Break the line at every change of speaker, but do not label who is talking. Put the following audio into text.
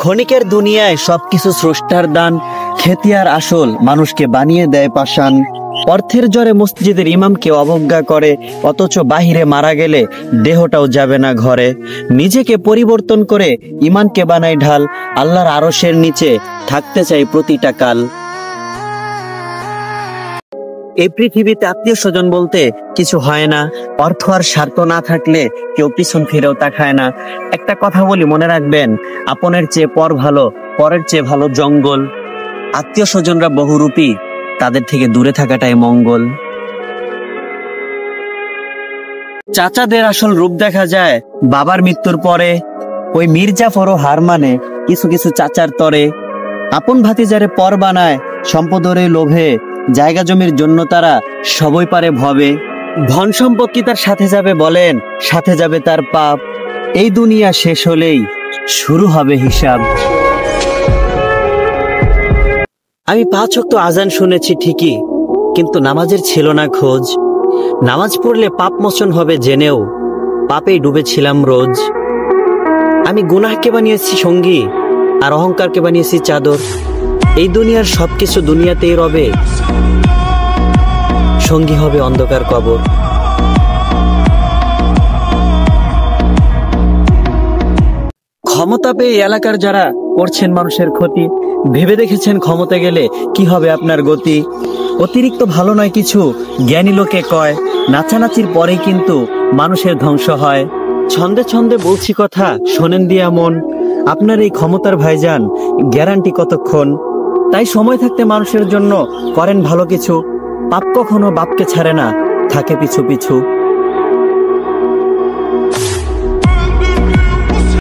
ক্ষণিকের দুনিয়ায় সবকিছু স্রষ্টার দান, খ্যাতি আর আসল মানুষকে বানিয়ে দেয় পাষাণ। অর্থের জোরে মসজিদের ইমামকে অবজ্ঞা করে, অথচ বাহিরে মারা গেলে দেহটাও যাবে না ঘরে। নিজেকে পরিবর্তন করে ইমানকে বানায় ঢাল, আল্লাহর আরশের নিচে থাকতে চাই প্রতিটা কাল। এই পৃথিবীতে আত্মীয় স্বজন বলতে কিছু হয় না, অর্থ আর স্বার্থ না থাকলে কেউ পিছন ফিরেও তাকায় না। একটা কথা বলি, মনে রাখবেন, আপনের চেয়ে পর ভালো, পরের চেয়ে ভালো জঙ্গল। আত্মীয় স্বজনরা বহুরূপী, তাদের থেকে দূরে থাকাটাই মঙ্গল। চাচাদের আসল রূপ দেখা যায় বাবার মৃত্যুর পরে, ওই মির্জাফরও হার মানে কিছু কিছু চাচার তরে। আপন ভাতিজারে পর বানায় সম্পদের লোভে, জায়গা জমির জন্য তারা সবই পারে ভবে। ধন সম্পত্তি তার সাথে যাবে বলেন, সাথে যাবে তার পাপ। এই দুনিয়া শেষ হলেই শুরু হবে হিসাব। আমি 5 ওয়াক্ত আজান শুনেছি ঠিকই, কিন্তু নামাজের ছিল না খোঁজ। নামাজ পড়লে পাপ মোচন হবে জেনেও পাপেই ডুবেছিলাম রোজ। আমি গুনাহকে বানিয়েছি সঙ্গী, আর অহংকারকে বানিয়েছি চাদর। এই দুনিয়ার সবকিছু দুনিয়াতেই রবে, সঙ্গী হবে অন্ধকার কবর। ক্ষমতা পেয়ে এলাকার যারা করছেন মানুষের ক্ষতি, ভেবে দেখেছেন ক্ষমতা গেলে কি হবে আপনার গতি? অতিরিক্ত ভালো নয় কিছু, জ্ঞানী লোকে কয়, নাচানাচির পরেই কিন্তু মানুষের ধ্বংস হয়। ছন্দে ছন্দে বলছি কথা, শোনেন দিয়া মন, আপনার এই ক্ষমতার ভাইজান গ্যারান্টি কতক্ষণ? তাই সময় থাকতে মানুষের জন্য করেন ভালো কিছু, পাপ কখনো বাপকে ছাড়ে না, থাকে পিছু পিছু।